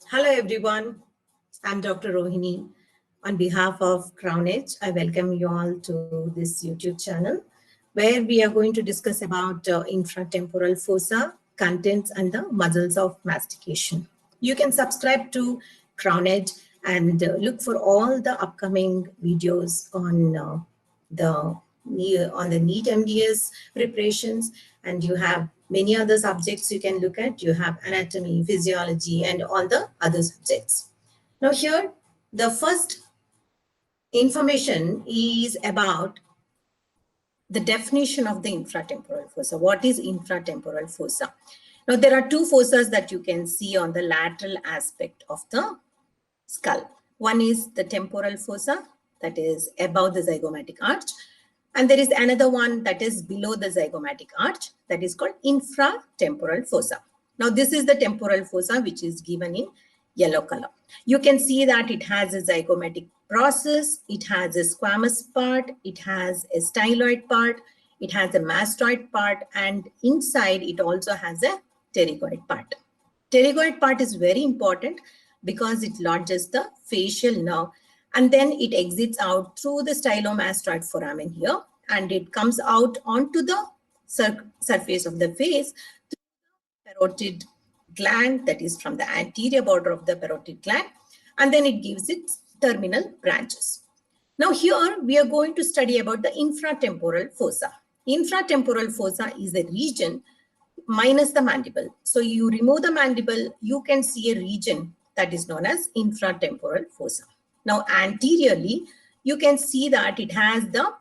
Hello everyone, I'm Dr. Rohini. On behalf of Crown Edge, I welcome you all to this YouTube channel where we are going to discuss about infratemporal fossa, contents and the muscles of mastication. You can subscribe to Crown Edge and look for all the upcoming videos on the NEET MDS preparations, and you have many other subjects you can look at. You have anatomy, physiology, and all the other subjects. Now here, the first information is about the definition of the infratemporal fossa. What is infratemporal fossa? Now there are two fossas that you can see on the lateral aspect of the skull. One is the temporal fossa, that is above the zygomatic arch. And there is another one that is below the zygomatic arch, that is called infratemporal fossa. Now this is the temporal fossa, which is given in yellow color. You can see that it has a zygomatic process, it has a squamous part, it has a styloid part, it has a mastoid part, and inside it also has a pterygoid part. Pterygoid part is very important because it lodges the facial nerve, and then it exits out through the stylomastoid foramen here, and it comes out onto the surface of the face through the parotid gland, that is from the anterior border of the parotid gland, and then it gives its terminal branches. Now here we are going to study about the infratemporal fossa. Infratemporal fossa is a region minus the mandible. So you remove the mandible, you can see a region that is known as infratemporal fossa. Now anteriorly, you can see that it has the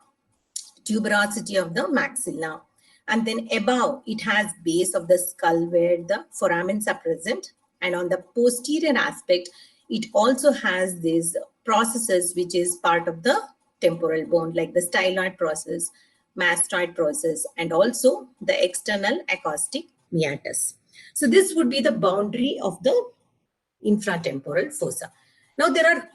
tuberosity of the maxilla. And then above, it has base of the skull where the foramens are present. And on the posterior aspect, it also has these processes which is part of the temporal bone, like the styloid process, mastoid process, and also the external acoustic meatus. So this would be the boundary of the infratemporal fossa. Now there are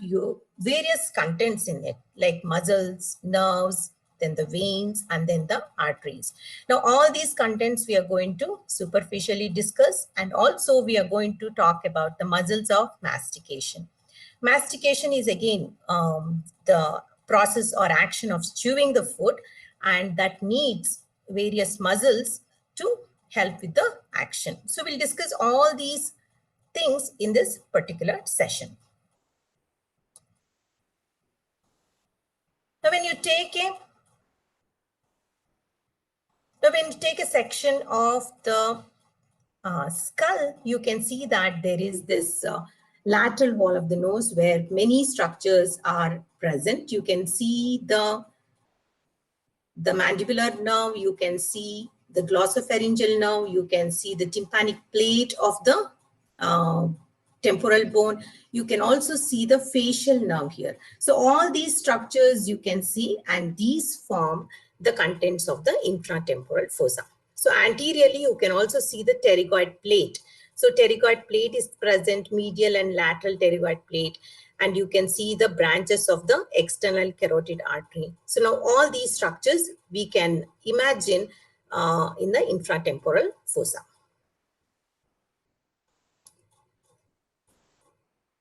various contents in it, like muscles, nerves, then the veins, and then the arteries. Now all these contents we are going to superficially discuss, and also we are going to talk about the muscles of mastication. Mastication is again the process or action of chewing the food, and that needs various muscles to help with the action. So we'll discuss all these things in this particular session. Now when you take a section of the skull, you can see that there is this lateral wall of the nose where many structures are present. You can see the mandibular nerve, you can see the glossopharyngeal nerve, you can see the tympanic plate of the temporal bone. You can also see the facial nerve here. So all these structures you can see, and these form the contents of the infratemporal fossa. So anteriorly, you can also see the pterygoid plate. So pterygoid plate is present, medial and lateral pterygoid plate, and you can see the branches of the external carotid artery. So now all these structures we can imagine in the infratemporal fossa.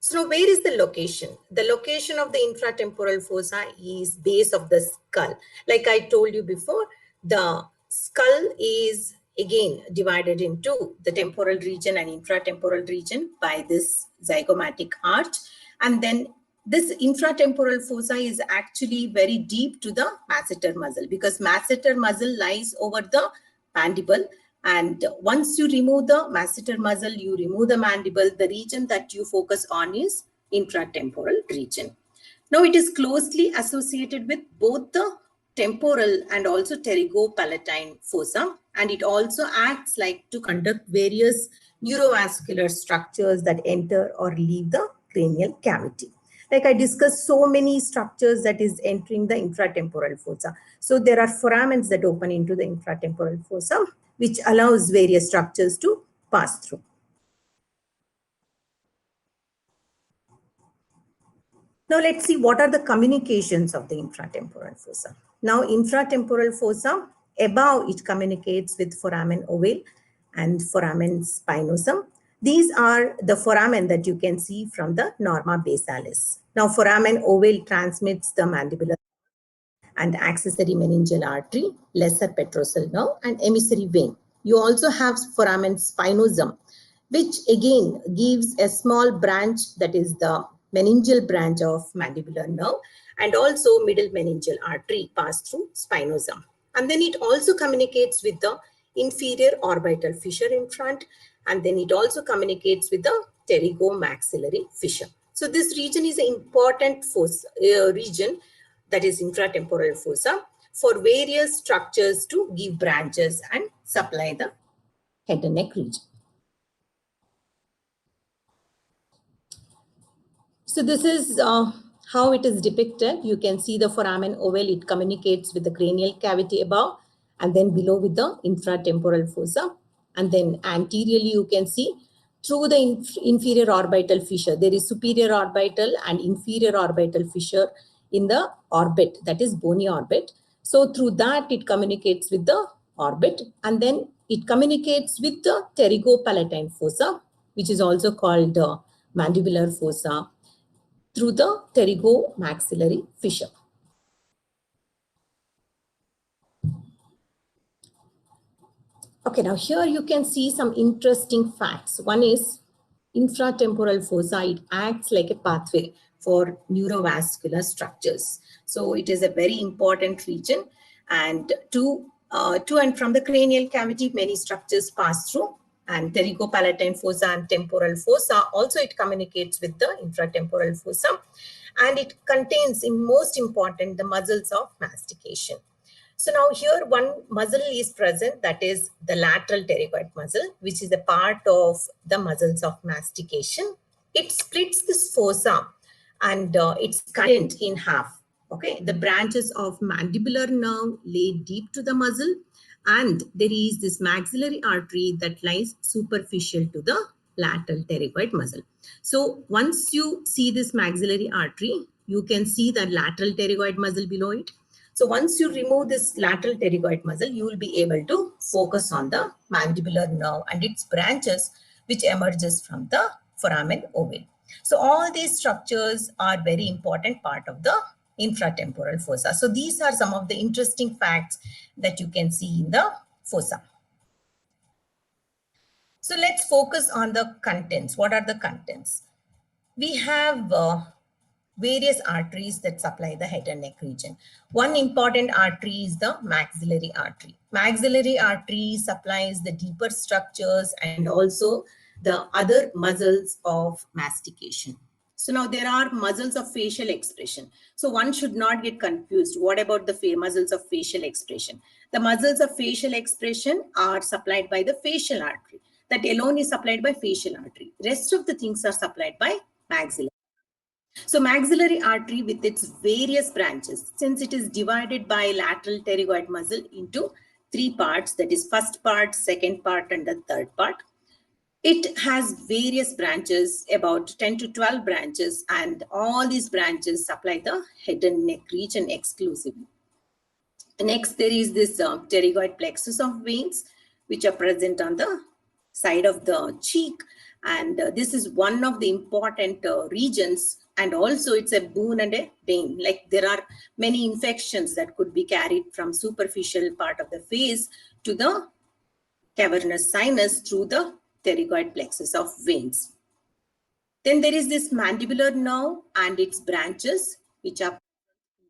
So now where is the location? The location of the infratemporal fossa is base of the skull. Like I told you before, the skull is again divided into the temporal region and infratemporal region by this zygomatic arch. And then this infratemporal fossa is actually very deep to the masseter muscle, because masseter muscle lies over the mandible. And once you remove the masseter muscle, you remove the mandible, the region that you focus on is infratemporal region. Now it is closely associated with both the temporal and also pterygopalatine fossa, and it also acts like to conduct various neurovascular structures that enter or leave the cranial cavity. Like I discussed, so many structures that is entering the infratemporal fossa. So there are foramens that open into the infratemporal fossa, which allows various structures to pass through. Now let's see what are the communications of the infratemporal fossa. Now infratemporal fossa, above it communicates with foramen ovale and foramen spinosum. These are the foramen that you can see from the norma basalis. Now, foramen ovale transmits the mandibular and accessory meningeal artery, lesser petrosal nerve, and emissary vein. You also have foramen spinosum, which again gives a small branch, that is the meningeal branch of mandibular nerve, and also middle meningeal artery pass through spinosum. And then it also communicates with the inferior orbital fissure in front, and then it also communicates with the pterygomaxillary fissure. So this region is an important region, that is infratemporal fossa, for various structures to give branches and supply the head and neck region. So this is how it is depicted. You can see the foramen ovale. It communicates with the cranial cavity above and then below with the infratemporal fossa. And then anteriorly you can see through the inferior orbital fissure. There is superior orbital and inferior orbital fissure in the orbit, that is bony orbit. So through that it communicates with the orbit, and then it communicates with the pterygopalatine fossa, which is also called mandibular fossa, through the pterygomaxillary fissure. Okay, now here you can see some interesting facts. One is infratemporal fossa. It acts like a pathway for neurovascular structures. So it is a very important region, and to and from the cranial cavity, many structures pass through, and pterygopalatine fossa and temporal fossa. Also, it communicates with the infratemporal fossa, and it contains, in most important, the muscles of mastication. So now here one muscle is present, that is the lateral pterygoid muscle, which is a part of the muscles of mastication. It splits this fossa and it's cut in half. Okay, the branches of mandibular nerve lay deep to the muscle, and there is this maxillary artery that lies superficial to the lateral pterygoid muscle. So once you see this maxillary artery, you can see the lateral pterygoid muscle below it. So once you remove this lateral pterygoid muscle, you will be able to focus on the mandibular nerve and its branches, which emerges from the foramen ovale. So all these structures are very important part of the infratemporal fossa. So these are some of the interesting facts that you can see in the fossa. So let's focus on the contents. What are the contents? We have various arteries that supply the head and neck region. One important artery is the maxillary artery. Maxillary artery supplies the deeper structures and also the other muscles of mastication. So now there are muscles of facial expression. So one should not get confused. What about the muscles of facial expression? The muscles of facial expression are supplied by the facial artery. That alone is supplied by facial artery. Rest of the things are supplied by maxillary. So maxillary artery with its various branches, since it is divided by lateral pterygoid muscle into three parts, that is first part, second part, and the third part. It has various branches, about 10 to 12 branches, and all these branches supply the head and neck region exclusively. Next, there is this pterygoid plexus of veins, which are present on the side of the cheek. And this is one of the important regions. And also it's a boon and a bane. Like there are many infections that could be carried from superficial part of the face to the cavernous sinus through the pterygoid plexus of veins. Then there is this mandibular nerve and its branches, which are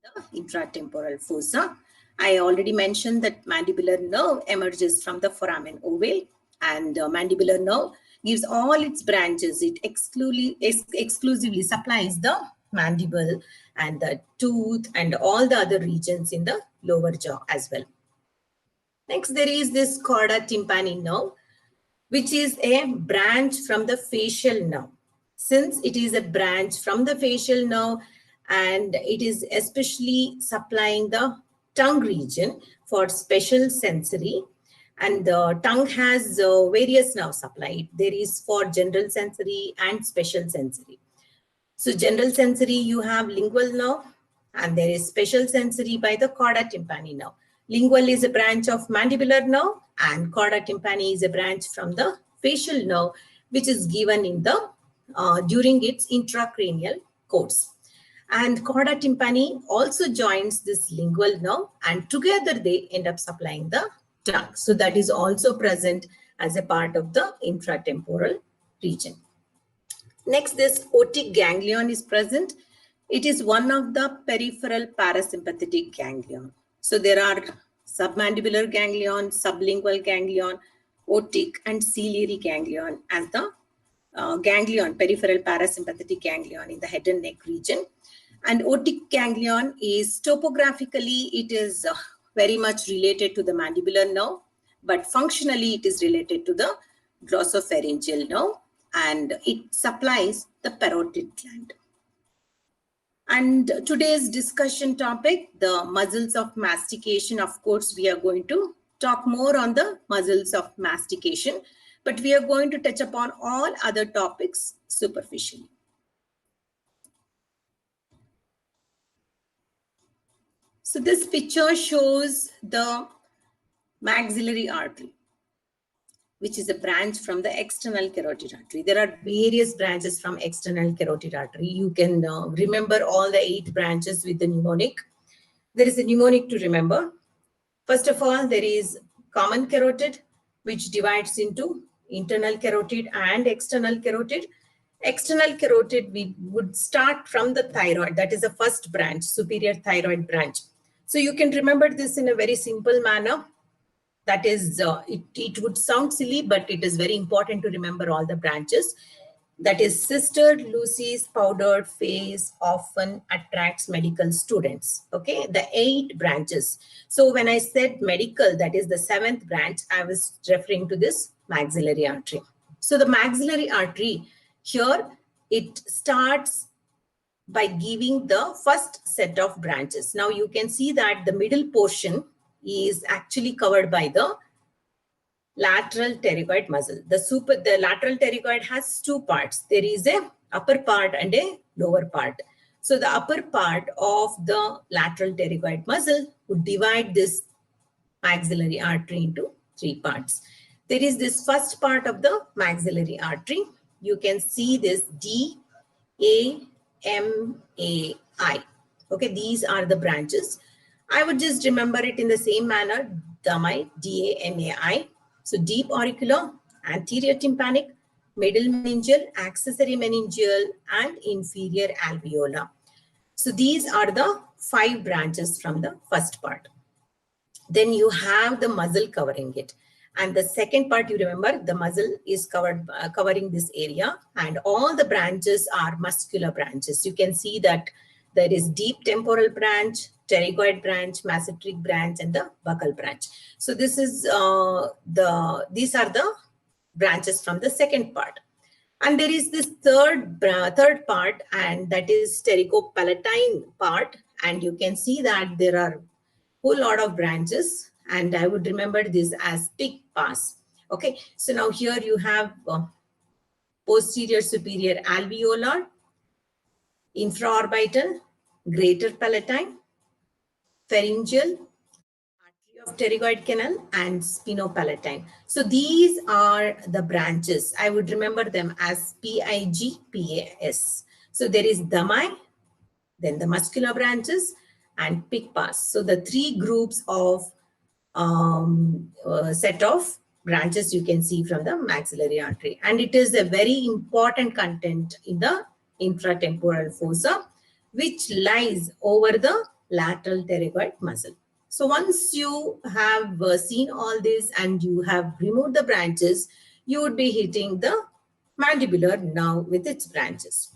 the intratemporal fossa. I already mentioned that mandibular nerve emerges from the foramen ovale, and mandibular nerve gives all its branches. It exclusively supplies the mandible and the tooth and all the other regions in the lower jaw as well. Next, there is this chorda tympani nerve, which is a branch from the facial nerve. Since it is a branch from the facial nerve, and it is especially supplying the tongue region for special sensory, and the tongue has various nerve supply. There is for general sensory and special sensory. So general sensory, you have lingual nerve, and there is special sensory by the chorda tympani nerve. Lingual is a branch of mandibular nerve, and chorda tympani is a branch from the facial nerve, which is given in the during its intracranial course. And chorda tympani also joins this lingual nerve, and together they end up supplying the tongue. So that is also present as a part of the infratemporal region. Next, this otic ganglion is present. It is one of the peripheral parasympathetic ganglion. So there are submandibular ganglion, sublingual ganglion, otic and ciliary ganglion as the ganglion, peripheral parasympathetic ganglion in the head and neck region. And otic ganglion is topographically, it is very much related to the mandibular nerve, but functionally it is related to the glossopharyngeal nerve, and it supplies the parotid gland. And today's discussion topic, the muscles of mastication. Of course, we are going to talk more on the muscles of mastication, but we are going to touch upon all other topics superficially. So this picture shows the maxillary artery, which is a branch from the external carotid artery. There are various branches from external carotid artery. You can remember all the 8 branches with the mnemonic. There is a mnemonic to remember. First of all, there is common carotid, which divides into internal carotid and external carotid. External carotid, we would start from the thyroid. That is the first branch, superior thyroid branch. So you can remember this in a very simple manner. That is, it would sound silly, but it is very important to remember all the branches. That is, Sister Lucy's powdered face often attracts medical students. Okay, the 8 branches. So when I said medical, that is the 7th branch, I was referring to this maxillary artery. So the maxillary artery here, it starts by giving the first set of branches. Now you can see that the middle portion is actually covered by the lateral pterygoid muscle. The lateral pterygoid has 2 parts. There is a upper part and a lower part. So the upper part of the lateral pterygoid muscle would divide this maxillary artery into 3 parts. There is this first part of the maxillary artery. You can see this D-A-M-A-I. Okay, these are the branches. I would just remember it in the same manner, Damai, D-A-M-A-I. So deep auricular, anterior tympanic, middle meningeal, accessory meningeal, and inferior alveolar. So these are the 5 branches from the first part. Then you have the muscle covering it. And the second part, you remember, the muscle is covering this area, and all the branches are muscular branches. You can see that there is deep temporal branch, pterygoid branch, masseteric branch, and the buccal branch. So this is these are the branches from the second part. And there is this third part, and that is pterygopalatine part. And you can see that there are a whole lot of branches, and I would remember this as pig pass. Okay, so now here you have posterior superior alveolar, infraorbital, greater palatine, pharyngeal, artery of pterygoid canal, and spinopalatine. So these are the branches. I would remember them as PIG-PAS. So there is Damai, then the muscular branches, and pig pass. So the 3 groups of set of branches you can see from the maxillary artery, and it is a very important content in the infratemporal fossa, which lies over the lateral pterygoid muscle. So once you have seen all this and you have removed the branches, you would be hitting the mandibular nerve with its branches.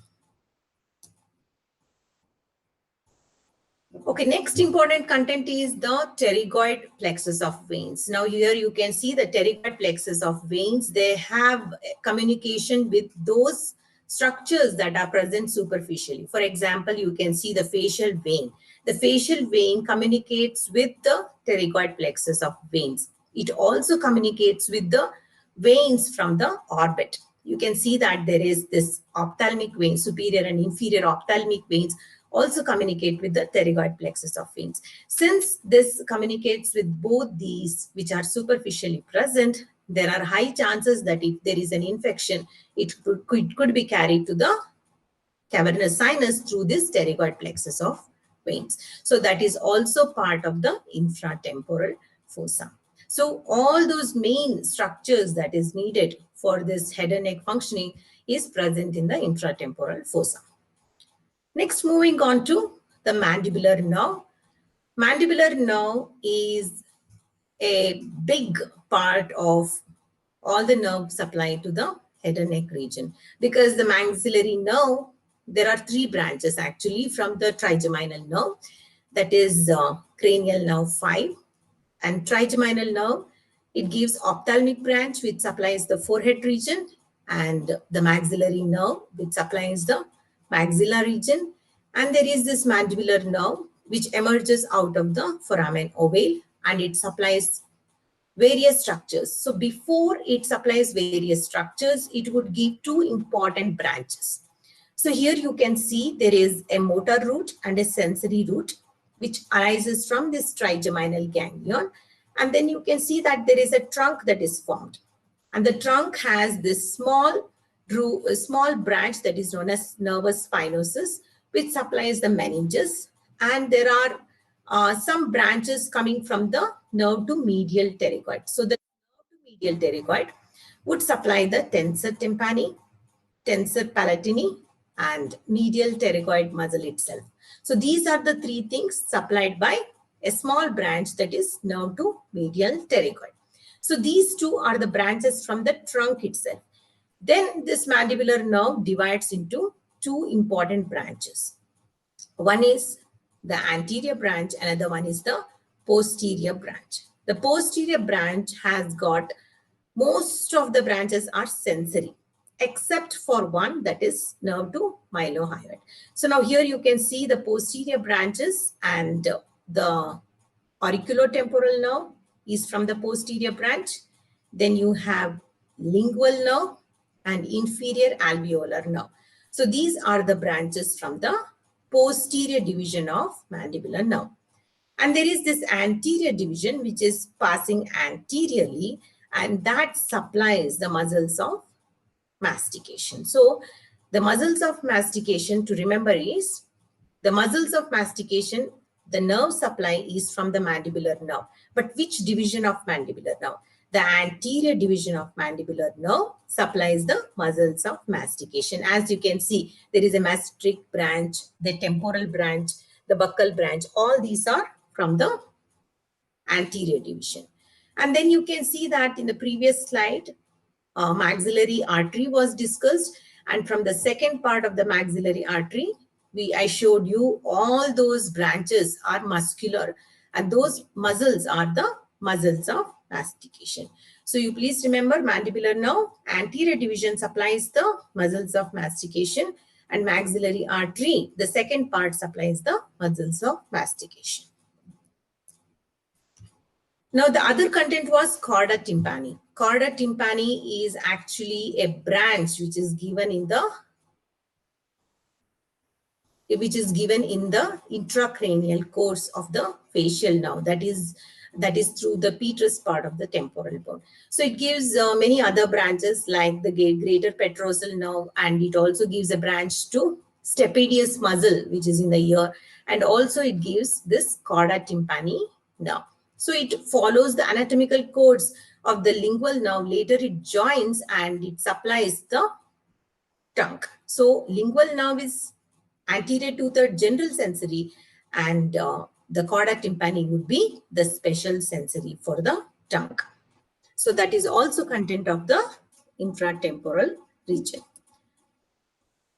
Okay, next important content is the pterygoid plexus of veins. Now here you can see the pterygoid plexus of veins. They have communication with those structures that are present superficially. For example, you can see the facial vein. The facial vein communicates with the pterygoid plexus of veins. It also communicates with the veins from the orbit. You can see that there is this ophthalmic vein, superior and inferior ophthalmic veins also communicate with the pterygoid plexus of veins. Since this communicates with both these, which are superficially present, there are high chances that if there is an infection, it could be carried to the cavernous sinus through this pterygoid plexus of veins. So that is also part of the infratemporal fossa. So all those main structures that is needed for this head and neck functioning is present in the infratemporal fossa. Next, moving on to the mandibular nerve. Mandibular nerve is a big part of all the nerve supply to the head and neck region, because the maxillary nerve, there are three branches actually from the trigeminal nerve, that is cranial nerve 5 and trigeminal nerve. It gives ophthalmic branch which supplies the forehead region, and the maxillary nerve which supplies the maxilla region, and there is this mandibular nerve which emerges out of the foramen ovale and it supplies various structures. So before it supplies various structures, it would give two important branches. So here you can see there is a motor root and a sensory root which arises from this trigeminal ganglion. And then you can see that there is a trunk that is formed. And the trunk has this small branch that is known as nervus spinosus, which supplies the meninges. And there are some branches coming from the nerve to medial pterygoid. So the nerve to medial pterygoid would supply the tensor tympani, tensor palatini, and medial pterygoid muscle itself. So these are the three things supplied by a small branch that is nerve to medial pterygoid. So these two are the branches from the trunk itself. Then this mandibular nerve divides into two important branches. One is the anterior branch, another one is the posterior branch. The posterior branch has got, most of the branches are sensory, except for one, that is nerve to mylohyoid. So now here you can see the posterior branches, and the auriculotemporal nerve is from the posterior branch. Then you have lingual nerve and inferior alveolar nerve. So these are the branches from the posterior division of mandibular nerve. And there is this anterior division which is passing anteriorly, and that supplies the muscles of mastication. So the muscles of mastication, to remember, is the muscles of mastication, the nerve supply is from the mandibular nerve. But which division of mandibular nerve? The anterior division of mandibular nerve supplies the muscles of mastication. As you can see, there is a mastoid branch, the temporal branch, the buccal branch. All these are from the anterior division. And then you can see that in the previous slide, maxillary artery was discussed. And from the second part of the maxillary artery, I showed you all those branches are muscular, and those muscles are the muscles of mastication. So you please remember, mandibular nerve, anterior division supplies the muscles of mastication, and maxillary artery, the second part, supplies the muscles of mastication. Now the other content was chorda tympani. Chorda tympani is actually a branch which is given in the intracranial course of the facial nerve, that is through the petrous part of the temporal bone. So it gives many other branches like the greater petrosal nerve, and it also gives a branch to stapedius muscle which is in the ear, and also it gives this chorda tympani nerve. So it follows the anatomical course of the lingual nerve. Later it joins and it supplies the tongue. So lingual nerve is anterior 2/3 general sensory, and the chorda tympani would be the special sensory for the tongue. So that is also content of the infratemporal region.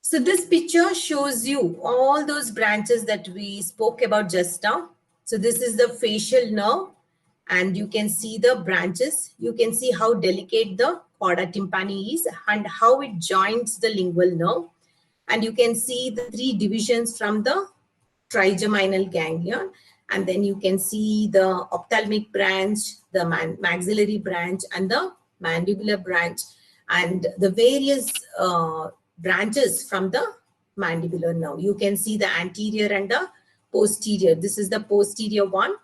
So this picture shows you all those branches that we spoke about just now. So this is the facial nerve, and you can see the branches. You can see how delicate the chorda tympani is and how it joins the lingual nerve. And you can see the three divisions from the trigeminal ganglion. And then you can see the ophthalmic branch, the maxillary branch, and the mandibular branch, and the various branches from the mandibular nerve. You can see the anterior and the posterior. This is the posterior one,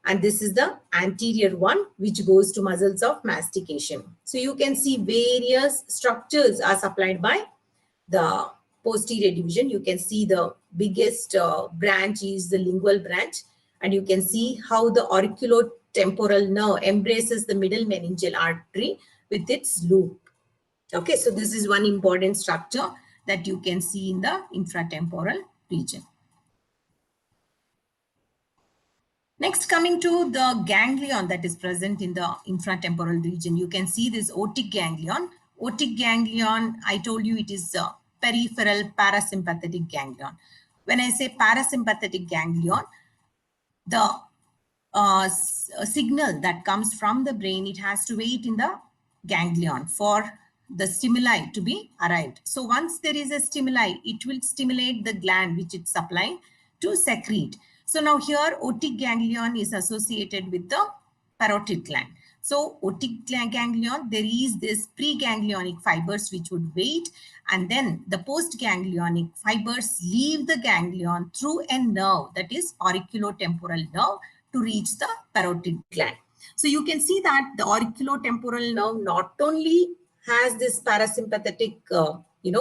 and this is the anterior one, which goes to muscles of mastication. So you can see various structures are supplied by the posterior division. You can see the biggest branch is the lingual branch, and you can see how the auriculotemporal nerve embraces the middle meningeal artery with its loop. Okay, so this is one important structure that you can see in the infratemporal region. Next, coming to the ganglion that is present in the infratemporal region, you can see this otic ganglion. Otic ganglion, I told you it is a peripheral parasympathetic ganglion. When I say parasympathetic ganglion, the signal that comes from the brain, it has to wait in the ganglion for the stimuli to be arrived. So once there is a stimuli, it will stimulate the gland which it's supplying to secrete. So now here otic ganglion is associated with the parotid gland. So otic ganglion, there is this preganglionic fibers which would wait, and then the postganglionic fibers leave the ganglion through a nerve, that is auriculotemporal nerve, to reach the parotid gland. So you can see that the auriculotemporal nerve not only has this parasympathetic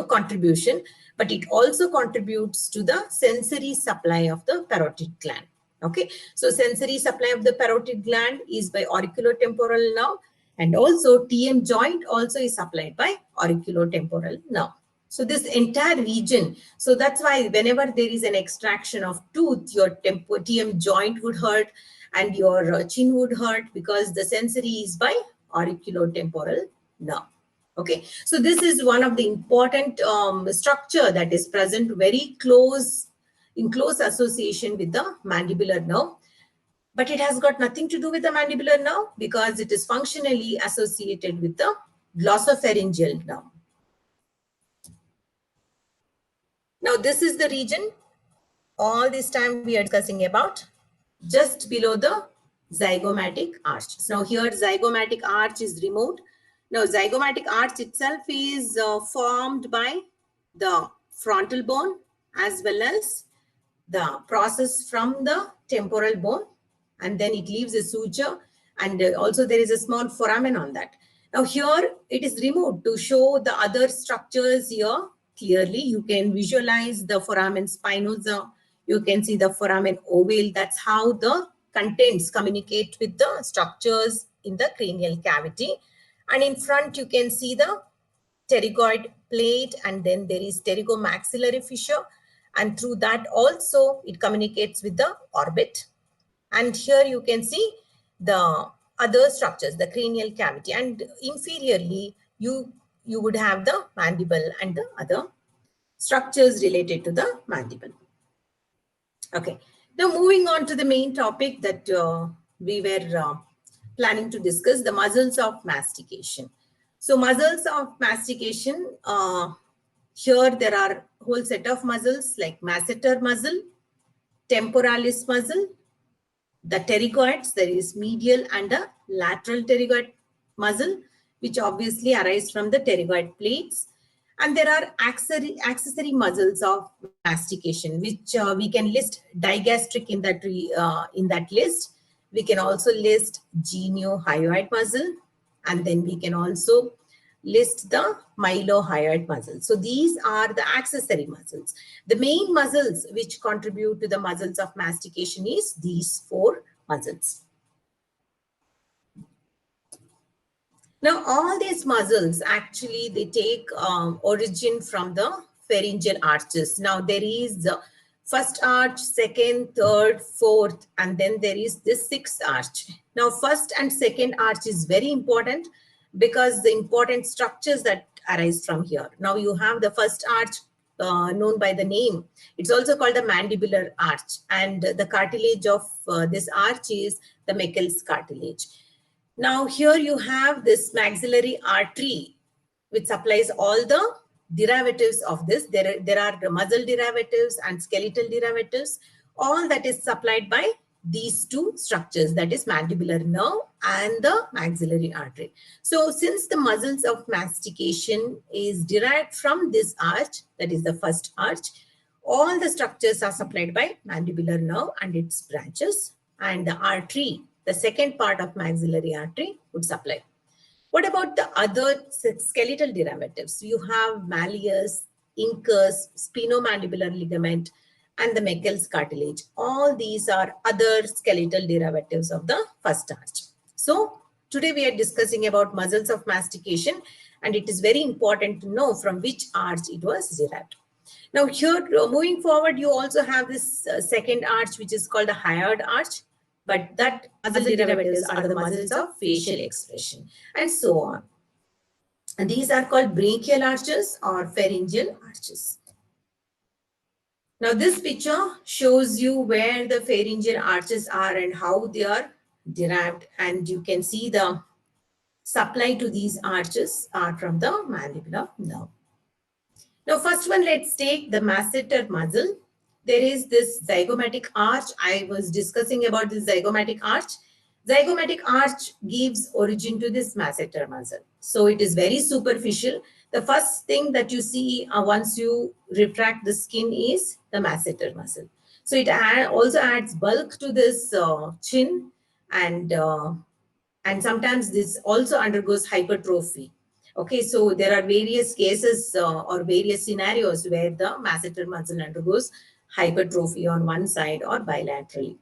contribution, but it also contributes to the sensory supply of the parotid gland. Okay, so sensory supply of the parotid gland is by auriculotemporal nerve, and also TM joint also is supplied by auriculotemporal nerve. So this entire region, so that's why whenever there is an extraction of tooth, your TM joint would hurt and your chin would hurt, because the sensory is by auriculotemporal nerve. Okay, so this is one of the important structure that is present very close, in close association with the mandibular nerve. But it has got nothing to do with the mandibular nerve because it is functionally associated with the glossopharyngeal nerve. Now this is the region all this time we are discussing about, just below the zygomatic arch. So now here zygomatic arch is removed. Now zygomatic arch itself is formed by the frontal bone as well as the process from the temporal bone, and then it leaves a suture, and also there is a small foramen on that. Now here it is removed to show the other structures here clearly. You can visualize the foramen spinosa, you can see the foramen ovale. That's how the contents communicate with the structures in the cranial cavity. And in front you can see the pterygoid plate, and then there is pterygomaxillary fissure, and through that also it communicates with the orbit. And here you can see the other structures, the cranial cavity, and inferiorly you would have the mandible and the other structures related to the mandible. Okay, now moving on to the main topic that we were planning to discuss, the muscles of mastication. So muscles of mastication, here there are whole set of muscles like masseter muscle, temporalis muscle, the pterygoids, there is medial and a lateral pterygoid muscle, which obviously arise from the pterygoid plates. And there are accessory muscles of mastication, which we can list digastric in that list. We can also list geniohyoid muscle, and then we can also list the mylohyoid muscle. So these are the accessory muscles. The main muscles which contribute to the muscles of mastication is these four muscles. Now, all these muscles actually they take origin from the pharyngeal arches. Now, there is the first arch, second, third, fourth, and then there is this sixth arch. Now, first and second arch is very important because the important structures that arise from here. Now, you have the first arch known by the name. It's also called the mandibular arch, and the cartilage of this arch is the Meckel's cartilage. Now here you have this maxillary artery which supplies all the derivatives of this. There are the muscle derivatives and skeletal derivatives. All that is supplied by these two structures, that is mandibular nerve and the maxillary artery. So since the muscles of mastication is derived from this arch, that is the first arch, all the structures are supplied by mandibular nerve and its branches. and the artery, the second part of maxillary artery, would supply. What about the other skeletal derivatives? You have malleus, incus, spinomandibular ligament, and the Meckel's cartilage. All these are other skeletal derivatives of the first arch. So today we are discussing about muscles of mastication, and it is very important to know from which arch it was derived. Now here, moving forward, you also have this second arch, which is called the hyoid arch, but that muscle derivatives are the muscles of facial expression, and so on. And these are called brachial arches or pharyngeal arches. Now this picture shows you where the pharyngeal arches are and how they are derived, and you can see the supply to these arches are from the mandibular nerve. Now, first one, let's take the masseter muscle. There is this zygomatic arch. I was discussing about this zygomatic arch. Zygomatic arch gives origin to this masseter muscle. So it is very superficial. The first thing that you see once you retract the skin is the masseter muscle. So it also adds bulk to this chin, and sometimes this also undergoes hypertrophy. Okay, so there are various cases or various scenarios where the masseter muscle undergoes hypertrophy on one side or bilaterally.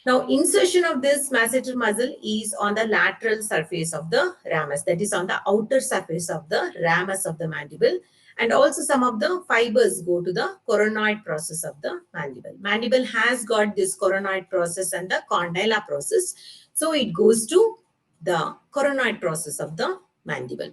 Now, insertion of this masseter muscle is on the lateral surface of the ramus, that is on the outer surface of the ramus of the mandible, and also some of the fibers go to the coronoid process of the mandible. Mandible has got this coronoid process and the condyle process, so it goes to the coronoid process of the mandible.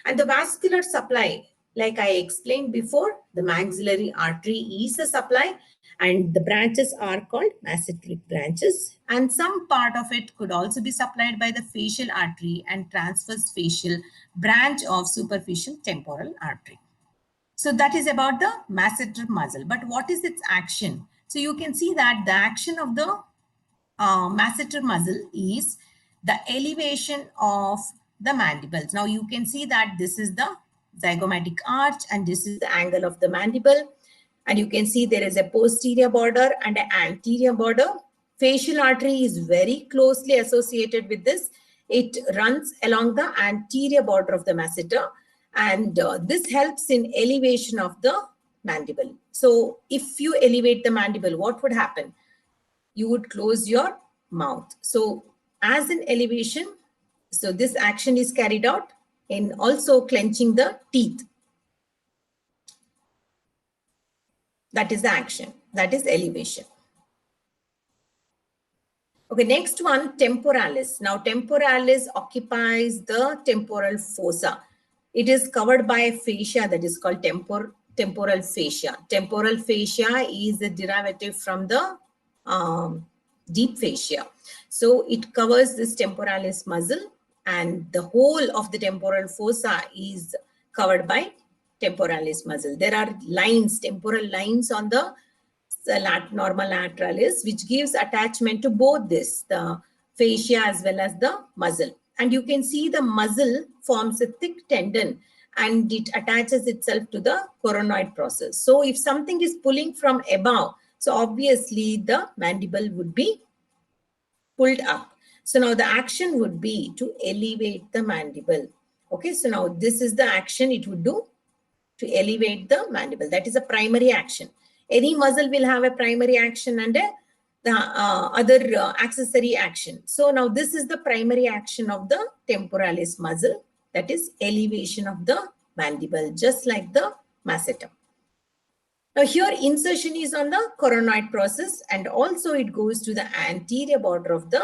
And the vascular supply, like I explained before, the maxillary artery is the supply, and the branches are called masseteric branches. And some part of it could also be supplied by the facial artery and transverse facial branch of superficial temporal artery. So that is about the masseter muscle. But what is its action? So you can see that the action of the masseter muscle is the elevation of the mandibles. Now you can see that this is the zygomatic arch and this is the angle of the mandible. And you can see there is a posterior border and an anterior border. Facial artery is very closely associated with this. It runs along the anterior border of the masseter, and this helps in elevation of the mandible. So if you elevate the mandible, what would happen? You would close your mouth. So as an elevation, so this action is carried out in also clenching the teeth. That is the action. That is elevation. Okay, next one, temporalis. Now, temporalis occupies the temporal fossa. It is covered by a fascia that is called temporal fascia. Temporal fascia is a derivative from the deep fascia. So it covers this temporalis muscle, and the whole of the temporal fossa is covered by temporalis muscle. There are lines, temporal lines on the normal lateralis, which gives attachment to both this, the fascia as well as the muscle. And you can see the muscle forms a thick tendon and it attaches itself to the coronoid process. So if something is pulling from above, so obviously the mandible would be pulled up. So now the action would be to elevate the mandible. Okay, so now this is the action it would do to elevate the mandible. That is a primary action. Any muscle will have a primary action and the other accessory action. So now this is the primary action of the temporalis muscle, that is elevation of the mandible, just like the masseter. Now here insertion is on the coronoid process, and also it goes to the anterior border of the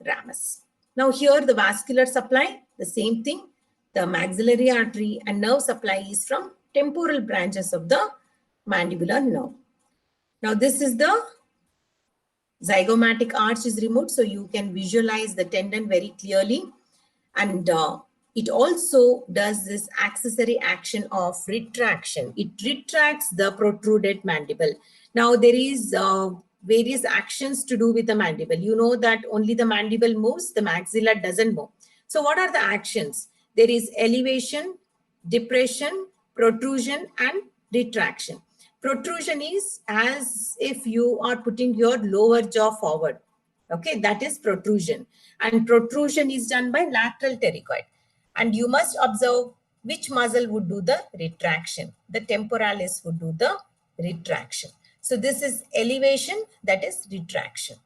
ramus. Now here the vascular supply, the same thing. The maxillary artery and nerve supply is from temporal branches of the mandibular nerve. Now this is the zygomatic arch is removed, so you can visualize the tendon very clearly, and it also does this accessory action of retraction. It retracts the protruded mandible. Now there is various actions to do with the mandible. You know that only the mandible moves, the maxilla doesn't move. So what are the actions? There is elevation, depression, protrusion, and retraction. Protrusion is as if you are putting your lower jaw forward. Okay, that is protrusion. And protrusion is done by lateral pterygoid. And you must observe which muscle would do the retraction. The temporalis would do the retraction. So this is elevation, that is retraction.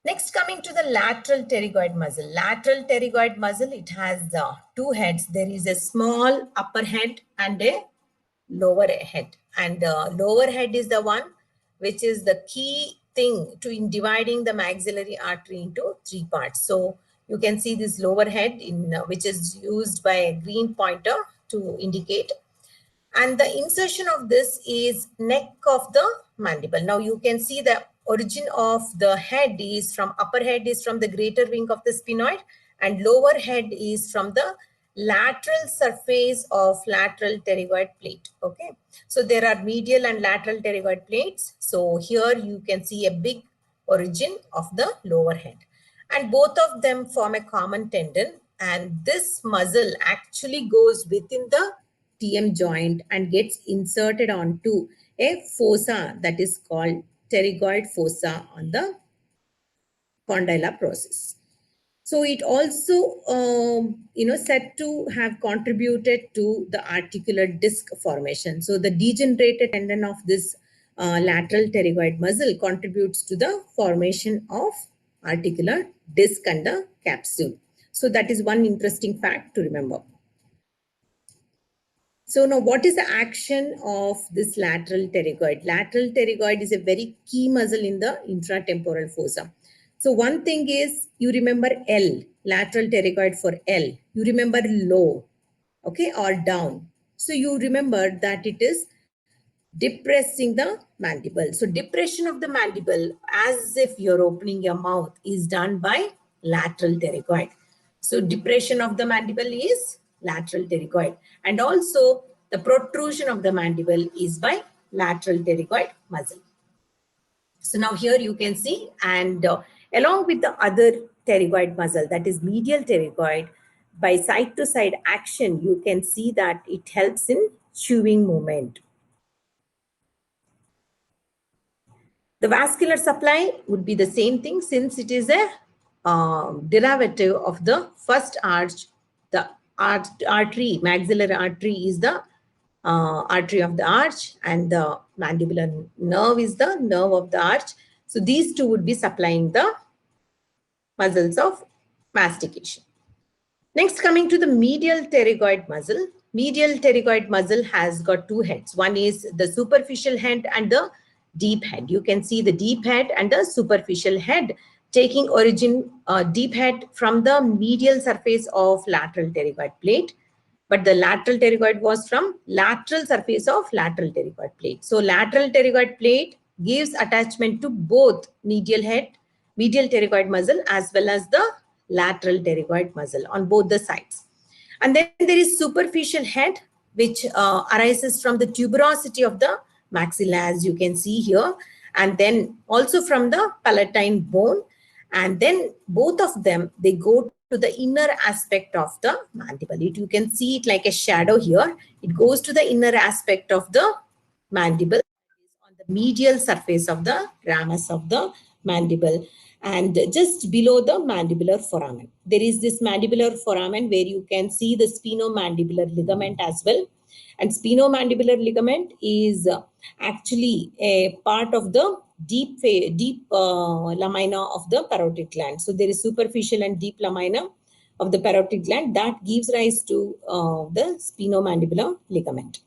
Next, coming to the lateral pterygoid muscle. Lateral pterygoid muscle, it has two heads. There is a small upper head and a lower head. And the lower head is the one which is the key thing to in dividing the maxillary artery into three parts. So you can see this lower head in which is used by a green pointer to indicate, and the insertion of this is neck of the mandible. Now you can see the origin of the head is from upper head is from the greater wing of the sphenoid, and lower head is from the lateral surface of lateral pterygoid plate. Okay, so there are medial and lateral pterygoid plates. So here you can see a big origin of the lower head, and both of them form a common tendon, and this muscle actually goes within the TM joint and gets inserted onto a fossa that is called pterygoid fossa on the condylar process. So it also, said to have contributed to the articular disc formation. So the degenerated tendon of this lateral pterygoid muscle contributes to the formation of articular disc and the capsule. So that is one interesting fact to remember. So now what is the action of this lateral pterygoid? Lateral pterygoid is a very key muscle in the infratemporal fossa. So one thing is you remember L, lateral pterygoid for L. You remember low, okay, or down. So you remember that it is depressing the mandible. So depression of the mandible as if you're opening your mouth is done by lateral pterygoid. So depression of the mandible is lateral pterygoid, and also the protrusion of the mandible is by lateral pterygoid muscle. So now here you can see, and along with the other pterygoid muscle, that is medial pterygoid, by side to side action, you can see that it helps in chewing movement. The vascular supply would be the same thing since it is a derivative of the first arch. The artery, maxillary artery is the artery of the arch, and the mandibular nerve is the nerve of the arch. So these two would be supplying the muscles of mastication. Next, coming to the medial pterygoid muscle. Medial pterygoid muscle has got two heads. One is the superficial head and the deep head. You can see the deep head and the superficial head taking origin, deep head from the medial surface of lateral pterygoid plate. But the lateral pterygoid was from lateral surface of lateral pterygoid plate. So lateral pterygoid plate gives attachment to both medial head, medial pterygoid muscle, as well as the lateral pterygoid muscle on both the sides. And then there is superficial head, which arises from the tuberosity of the maxilla, as you can see here, and then also from the palatine bone. And then both of them, they go to the inner aspect of the mandible. You can see it like a shadow here. It goes to the inner aspect of the mandible on the medial surface of the ramus of the mandible, and just below the mandibular foramen. There is this mandibular foramen where you can see the spinomandibular ligament as well. And spinomandibular ligament is actually a part of the deep lamina of the parotid gland. So there is superficial and deep lamina of the parotid gland that gives rise to the spinomandibular ligament.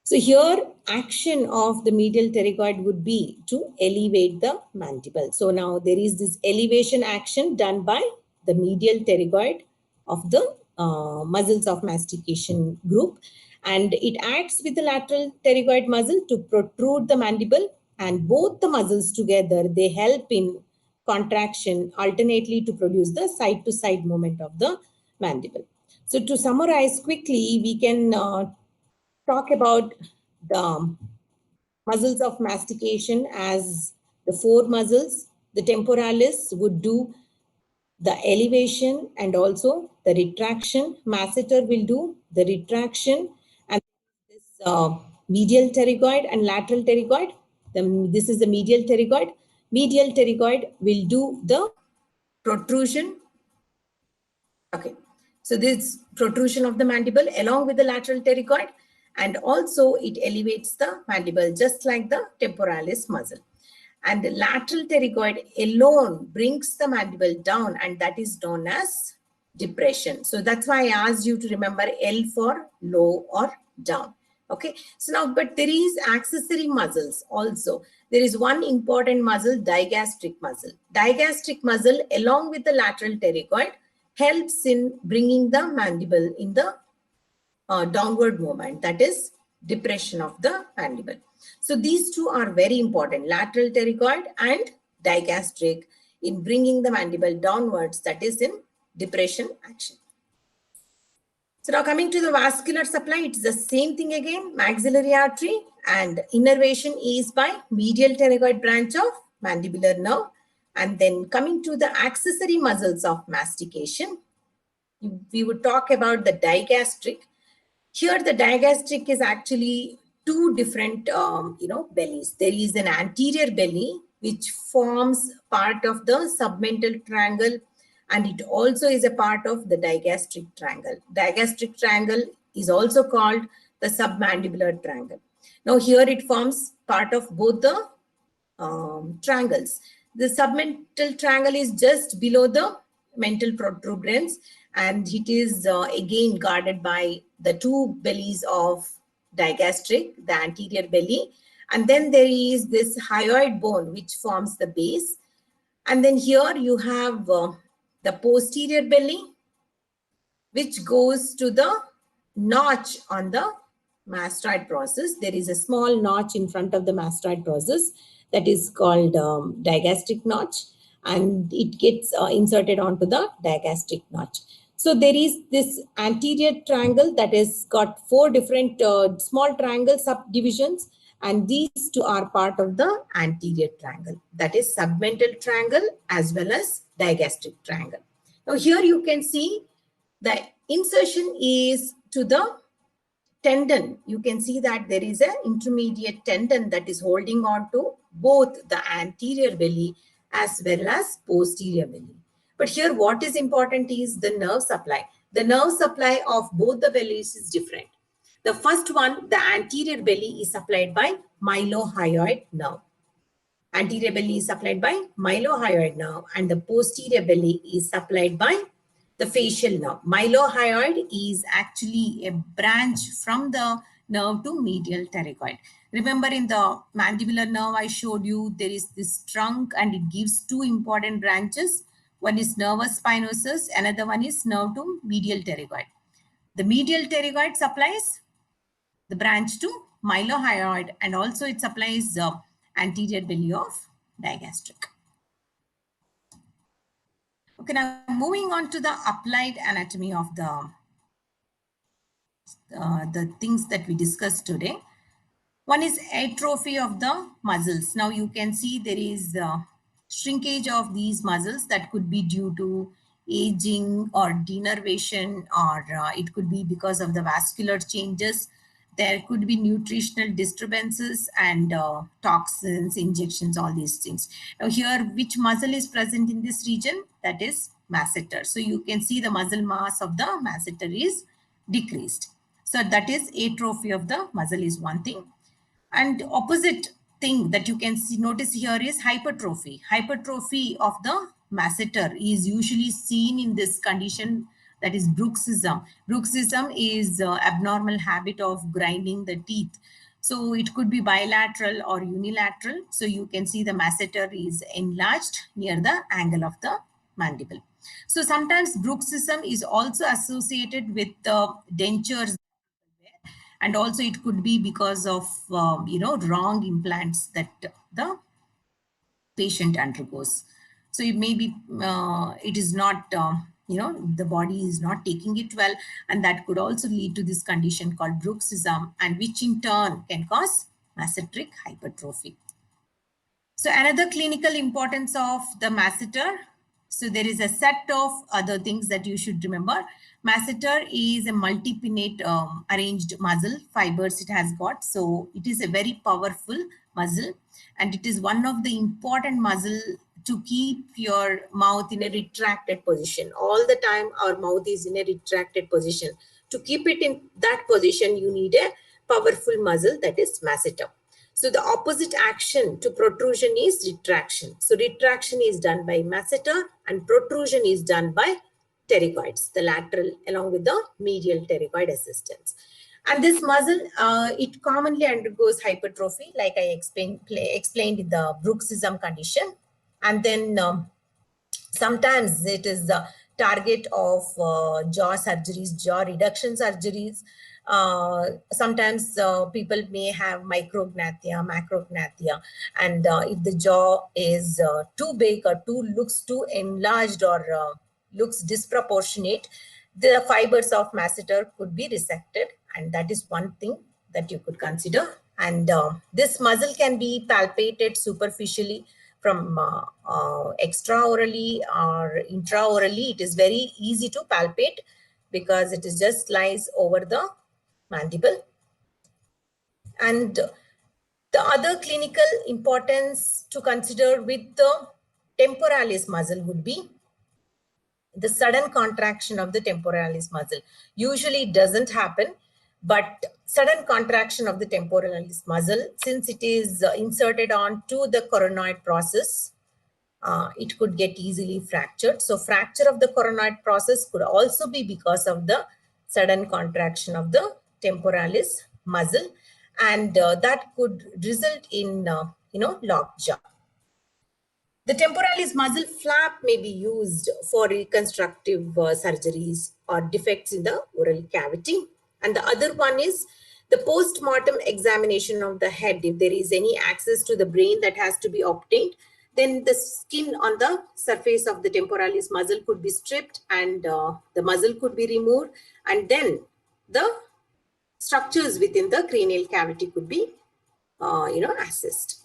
So here action of the medial pterygoid would be to elevate the mandible. So now there is this elevation action done by the medial pterygoid of the muscles of mastication group, and it acts with the lateral pterygoid muscle to protrude the mandible, and both the muscles together, they help in contraction alternately to produce the side to side movement of the mandible. So to summarize quickly, we can talk about the muscles of mastication as the four muscles. The temporalis would do the elevation and also the retraction. Masseter will do the retraction, and this medial pterygoid and lateral pterygoid. This is the medial pterygoid. Medial pterygoid will do the protrusion. Okay, so this protrusion of the mandible along with the lateral pterygoid, and also it elevates the mandible just like the temporalis muscle. And the lateral pterygoid alone brings the mandible down, and that is known as depression. So that's why I asked you to remember L for low or down. Okay, so now, but there is accessory muscles also. There is one important muscle, digastric muscle. Digastric muscle along with the lateral pterygoid helps in bringing the mandible in the downward movement, that is depression of the mandible. So these two are very important, lateral pterygoid and digastric, in bringing the mandible downwards, that is in depression action. So now coming to the vascular supply, it's the same thing again, maxillary artery, and innervation is by medial pterygoid branch of mandibular nerve. And then coming to the accessory muscles of mastication, we would talk about the digastric. Here the digastric is actually two different bellies. There is an anterior belly which forms part of the submental triangle, and it also is a part of the digastric triangle. Digastric triangle is also called the submandibular triangle. Now here it forms part of both the triangles. The submental triangle is just below the mental protuberance, and it is again guarded by the two bellies of digastric, the anterior belly, and then there is this hyoid bone which forms the base, and then here you have the posterior belly which goes to the notch on the mastoid process. There is a small notch in front of the mastoid process that is called digastric notch, and it gets inserted onto the digastric notch. So there is this anterior triangle that has got four different small triangle subdivisions, and these two are part of the anterior triangle, that is submental triangle as well as digastric triangle. Now here you can see the insertion is to the tendon. You can see that there is an intermediate tendon that is holding on to both the anterior belly as well as posterior belly. But here what is important is the nerve supply. The nerve supply of both the bellies is different. The first one, the anterior belly, is supplied by mylohyoid nerve. Anterior belly is supplied by mylohyoid nerve, and the posterior belly is supplied by the facial nerve. Mylohyoid is actually a branch from the nerve to medial pterygoid. Remember, in the mandibular nerve I showed you, there is this trunk and it gives two important branches. One is nervus spinosus, another one is nerve to medial pterygoid. The medial pterygoid supplies the branch to mylohyoid, and also it supplies the anterior belly of digastric. Okay, now moving on to the applied anatomy of the things that we discussed today. One is atrophy of the muscles. Now you can see there is shrinkage of these muscles that could be due to aging or denervation, or it could be because of the vascular changes. There could be nutritional disturbances and toxins, injections, all these things. Now here, which muscle is present in this region? That is masseter. So you can see the muscle mass of the masseter is decreased. So that is atrophy of the muscle is one thing. And opposite thing that you can see, notice here is hypertrophy. Hypertrophy of the masseter is usually seen in this condition, that is bruxism. Bruxism is abnormal habit of grinding the teeth. So it could be bilateral or unilateral. So you can see the masseter is enlarged near the angle of the mandible. So sometimes bruxism is also associated with dentures, and also it could be because of wrong implants that the patient undergoes. So it may be it is not the body is not taking it well, and that could also lead to this condition called bruxism, and which in turn can cause masseteric hypertrophy. So another clinical importance of the masseter. So there is a set of other things that you should remember. Masseter is a multi-pinnate arranged muscle fibers it has got. So it is a very powerful muscle, and it is one of the important muscle to keep your mouth in a retracted position. All the time our mouth is in a retracted position. To keep it in that position, you need a powerful muscle, that is masseter. So the opposite action to protrusion is retraction. So retraction is done by masseter and protrusion is done by pterygoids, the lateral along with the medial pterygoid assistance. And this muscle, it commonly undergoes hypertrophy, like I explained in the bruxism condition. And then sometimes it is the target of jaw surgeries, jaw reduction surgeries. Sometimes people may have micrognathia, macrognathia, and if the jaw is too big or looks too enlarged or looks disproportionate, the fibers of masseter could be resected, and that is one thing that you could consider. And this muscle can be palpated superficially from extraorally or intraorally. It is very easy to palpate because it is just lies over the mandible. And the other clinical importance to consider with the temporalis muscle would be the sudden contraction of the temporalis muscle. Usually it doesn't happen, but sudden contraction of the temporalis muscle, since it is inserted onto the coronoid process, it could get easily fractured. So fracture of the coronoid process could also be because of the sudden contraction of the temporalis muscle, and that could result in locked jaw. The temporalis muscle flap may be used for reconstructive surgeries or defects in the oral cavity. And the other one is the post-mortem examination of the head. If there is any access to the brain that has to be obtained, then the skin on the surface of the temporalis muscle could be stripped and the muscle could be removed, and then the structures within the cranial cavity could be assessed.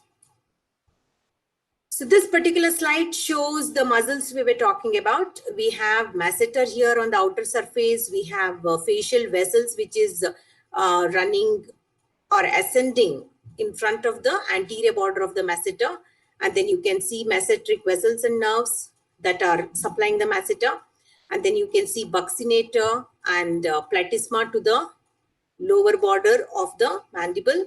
So this particular slide shows the muscles we were talking about. We have masseter here on the outer surface. We have facial vessels, which is running or ascending in front of the anterior border of the masseter. And then you can see masseteric vessels and nerves that are supplying the masseter. And then you can see buccinator and platysma to the lower border of the mandible.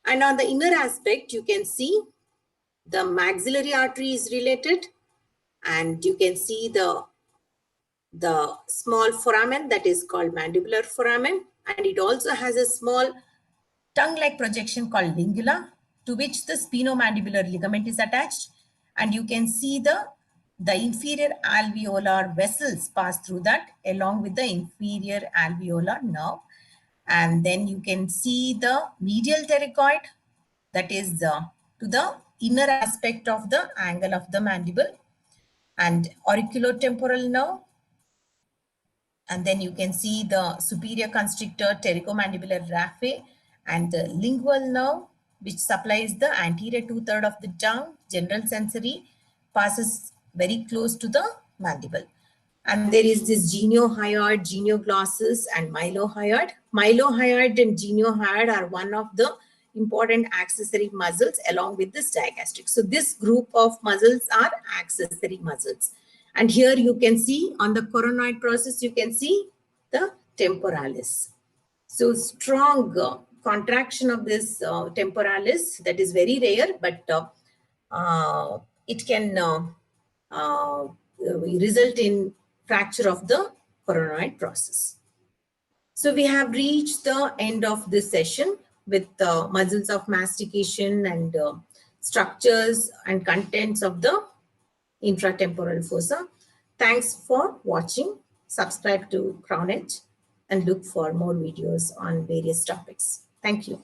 And on the inner aspect, you can see the maxillary artery is related, and you can see the small foramen that is called mandibular foramen, and it also has a small tongue-like projection called lingula, to which the spinomandibular ligament is attached, and you can see the inferior alveolar vessels pass through that along with the inferior alveolar nerve. And then you can see the medial pterygoid, that is to the inner aspect of the angle of the mandible, and auriculotemporal nerve. And then you can see the superior constrictor pterygomandibular raphe and the lingual nerve, which supplies the anterior 2/3 of the tongue. General sensory passes very close to the mandible. And there is this geniohyoid, genioglossus, and mylohyoid. Mylohyoid and geniohyoid are one of the important accessory muscles along with this digastric. So this group of muscles are accessory muscles. And here you can see on the coronoid process, you can see the temporalis. So strong contraction of this temporalis, that is very rare, but it can result in fracture of the coronoid process. So we have reached the end of this session with muscles of mastication and structures and contents of the infratemporal fossa. Thanks for watching. Subscribe to Crown Edge and look for more videos on various topics. Thank you.